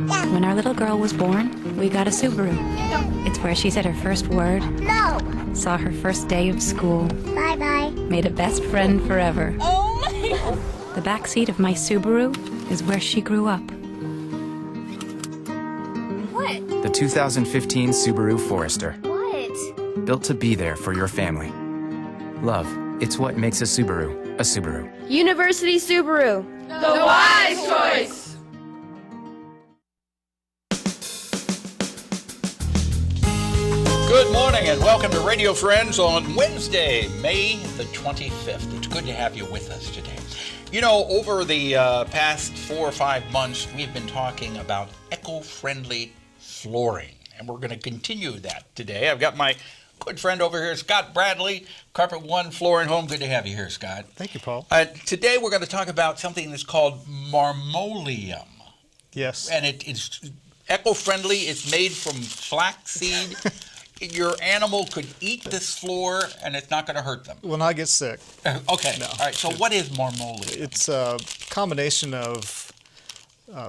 When our little girl was born, we got a Subaru. It's where she said her first word. No. Saw her first day of school. Bye-bye. Made a best friend forever. Oh my! The back seat of my Subaru is where she grew up. What? The 2015 Subaru Forester. What? Built to be there for your family. Love, it's what makes a Subaru a Subaru. University Subaru. The wise choice! Good morning and welcome to Radio Friends on Wednesday, May the 25th. It's good to have you with us today. You know, over the past 4 or 5 months, we've been talking about eco-friendly flooring, and we're going to continue that today. I've got my good friend over here, Scott Bradley, Carpet One Floor and Home. Good to have you here, Scott. Thank you, Paul. Today we're going to talk about something that's called Marmoleum. Yes. And it's eco-friendly. It's made from flaxseed. Your animal could eat this floor, and it's not going to hurt them. Will not get sick. Okay. No. All right. So what is Marmoleum? It's a combination of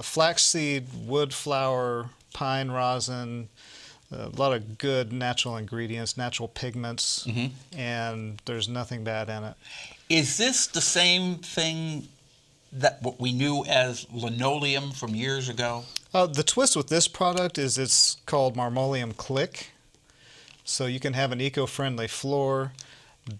flaxseed, wood flour, pine rosin, a lot of good natural ingredients, natural pigments, and there's nothing bad in it. Is this the same thing that what we knew as linoleum from years ago? The twist with this product is it's called Marmoleum Click. So you can have an eco-friendly floor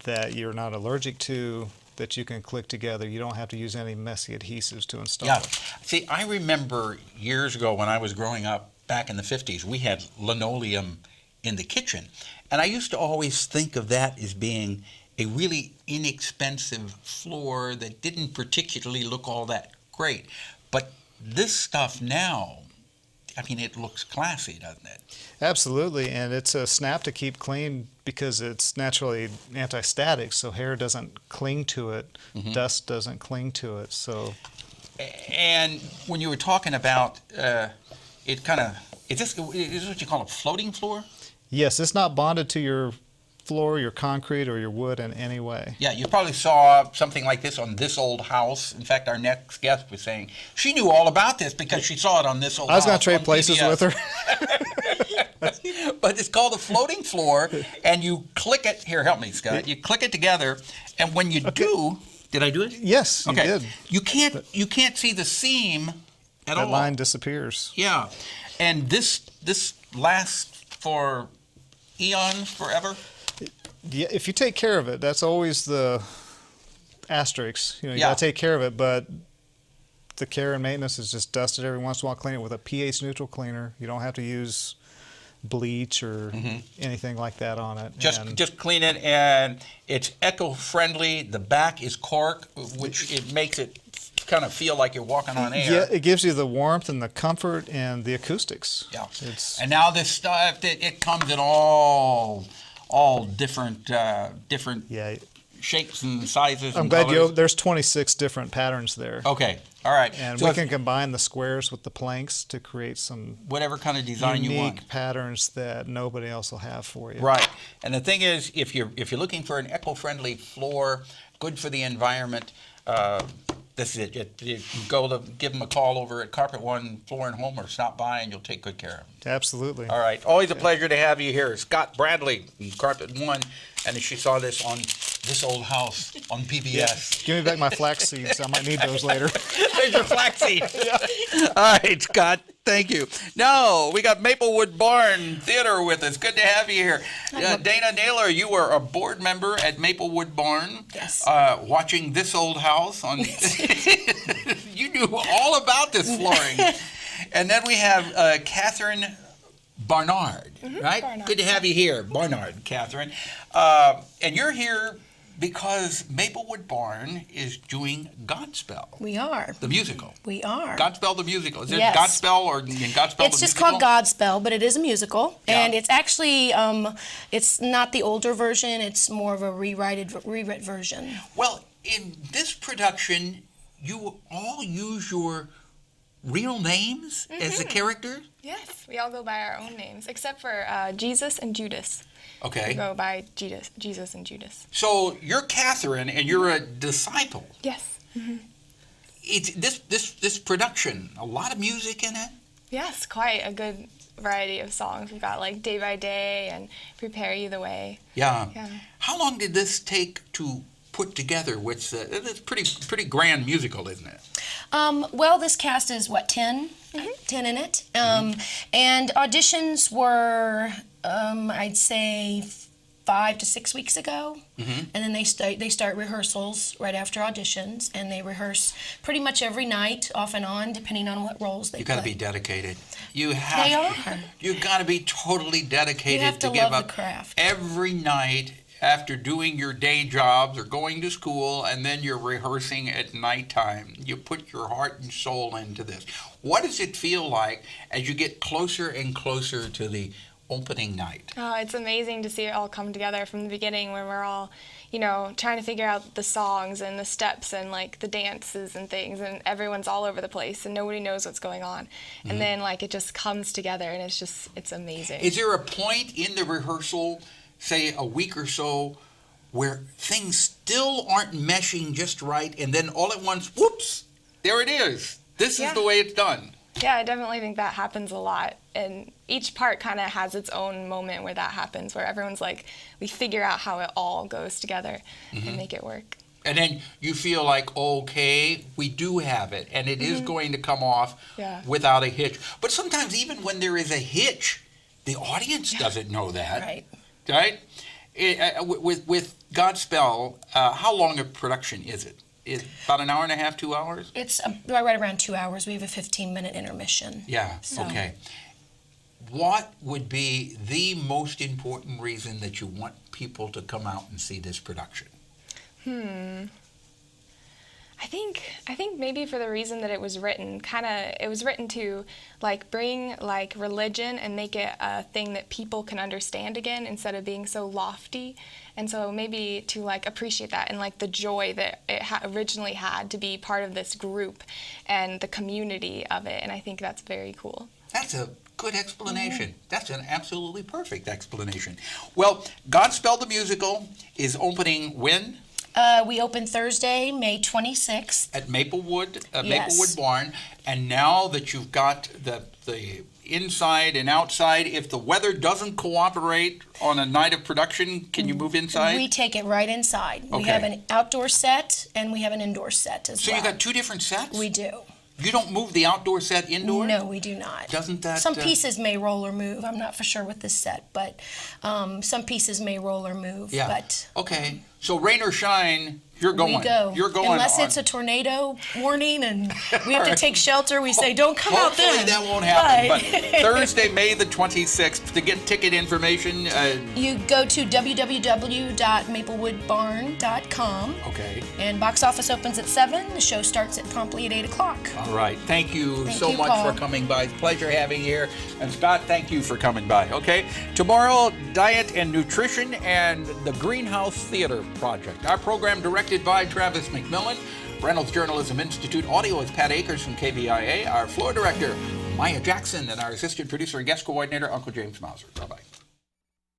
that you're not allergic to, that you can click together. You don't have to use any messy adhesives to install. Yeah. See, I remember years ago when I was growing up back in the 50s, we had linoleum in the kitchen. And I used to always think of that as being a really inexpensive floor that didn't particularly look all that great. But this stuff now, I mean, it looks classy, doesn't it? Absolutely, and it's a snap to keep clean because it's naturally anti-static, so hair doesn't cling to it, dust doesn't cling to it. So, and when you were talking about it, kind of is this what you call a floating floor? yes, it's not bonded to your floor, your concrete, or your wood in any way. Yeah, you probably saw something like this on This Old House. In fact, our next guest was saying she knew all about this because she saw it on This Old House. I was going to trade places PBS. with her. But it's called a floating floor, and you click it. Here, help me, Scott. You click it together, and when you do, did I do it? Yes, you did. You can't see the seam at all. That line disappears. Yeah, and this lasts for eons, forever. Yeah, if you take care of it, that's always the asterisk. You Yeah. got to take care of it, but the care and maintenance is just dust it every once in a while, clean it with a pH neutral cleaner. You don't have to use bleach or anything like that on it. Just clean it, and it's eco-friendly. The back is cork, which it makes it kind of feel like you're walking on air. Yeah, it gives you the warmth and the comfort and the acoustics. Yeah. It's And now this stuff, it comes in all different yeah. shapes and sizes. I'm and glad colors. there's 26 different patterns there. Okay, all right. And So we if- can combine the squares with the planks to create some whatever kind of design you want. unique patterns that nobody else will have for you. Right. And the thing is, if you're looking for an eco-friendly floor, good for the environment, this is it. You go to give them a call over at Carpet One Floor and Home, or stop by, and you'll take good care of them. Absolutely. All right. Always a pleasure to have you here. Scott Bradley from Carpet One, and she saw this on This Old House on PBS. Give me back my flax seeds. I might need those later. There's your flaxseed. All right, Scott. Thank you. Now, we got Maplewood Barn Theatre with us. Good to have you here. Dana Naylor, you were a board member at Maplewood Barn. Yes. Watching This Old House on. You knew all about this flooring. And then we have Catherine Barnard, right? Barnard. Good to have you here, Barnard, Catherine. And you're here because Maplewood Barn is doing Godspell, We are. the musical. We are. Godspell the musical. Is it Yes. Godspell or Godspell It's the just musical? called Godspell, but it is a musical, Yeah. and it's actually it's not the older version. It's more of a rewrite version. Well, in this production, you all use your real names as the characters? Yes, we all go by our own names, except for Jesus and Judas. We Okay. go by Jesus and Judas. So you're Catherine and you're a disciple. Yes. It's this production, a lot of music in it? Yes, quite a good variety of songs. We've got like Day by Day and Prepare You the Way. Yeah. Yeah. How long did this take to put together? Which it's pretty grand musical, isn't it? Well, this cast is, what, 10? 10 in it. And auditions were, I'd say, 5 to 6 weeks ago. And then they start rehearsals right after auditions, and they rehearse pretty much every night, off and on, depending on what roles they You got to play. be dedicated. You They have. are. You got to be totally dedicated You have to give love up the craft. every night after doing your day jobs or going to school, and then you're rehearsing at nighttime. You put your heart and soul into this. What does it feel like as you get closer and closer to the opening night? Oh, it's amazing to see it all come together from the beginning when we're all, trying to figure out the songs and the steps and like the dances and things, and everyone's all over the place and nobody knows what's going on. And then like it just comes together and it's amazing. Is there a point in the rehearsal, say a week or so, where things still aren't meshing just right, and then all at once, whoops, there it is. This is the way it's done. Yeah, I definitely think that happens a lot. And each part kind of has its own moment where that happens, where everyone's like, we figure out how it all goes together and make it work. And then you feel like, okay, we do have it, and it is going to come off without a hitch. But sometimes even when there is a hitch, the audience doesn't know that. Right. Right? With Godspell, how long a production is it? Is about an hour and a half, 2 hours? It's right around 2 hours. We have a 15-minute intermission. Yeah, So- okay. What would be the most important reason that you want people to come out and see this production? I think maybe for the reason that it was written, it was written to like bring like religion and make it a thing that people can understand again instead of being so lofty. And so maybe to like appreciate that and like the joy that it originally had to be part of this group and the community of it. And I think that's very cool. That's a good explanation. That's an absolutely perfect explanation. Well, Godspell the Musical is opening when? We open Thursday, May 26th. At Maplewood, Yes. Maplewood Barn. And now that you've got the inside and outside, if the weather doesn't cooperate on a night of production, can you move inside? We take it right inside. We Okay. have an outdoor set and we have an indoor set as So well. you got two different sets? We do. You don't move the outdoor set indoor? No, we do not. Doesn't that... Some pieces may roll or move. I'm not for sure with this set, but some pieces may roll or move. Yeah. But Okay. So rain or shine, you're going. we go. You're going. Unless on. it's a tornado warning and we have to take shelter, we say, don't come out Hopefully then. that won't happen. But- But Thursday, May the 26th, to get ticket information, You go to www.maplewoodbarn.com. okay. And box office opens at 7. The show starts at promptly at 8 o'clock. All right. Thank you Thank so you, much Paul. for coming by. It's a pleasure having you here. And Scott, thank you for coming by. Okay. Tomorrow, diet and nutrition and the Greenhouse Theater Project. Our program directed by Travis McMillen. Reynolds Journalism Institute audio is Pat Akers from KBIA. Our floor director, Maya Jackson, and our assistant producer and guest coordinator, Uncle James Mauser. Bye-bye.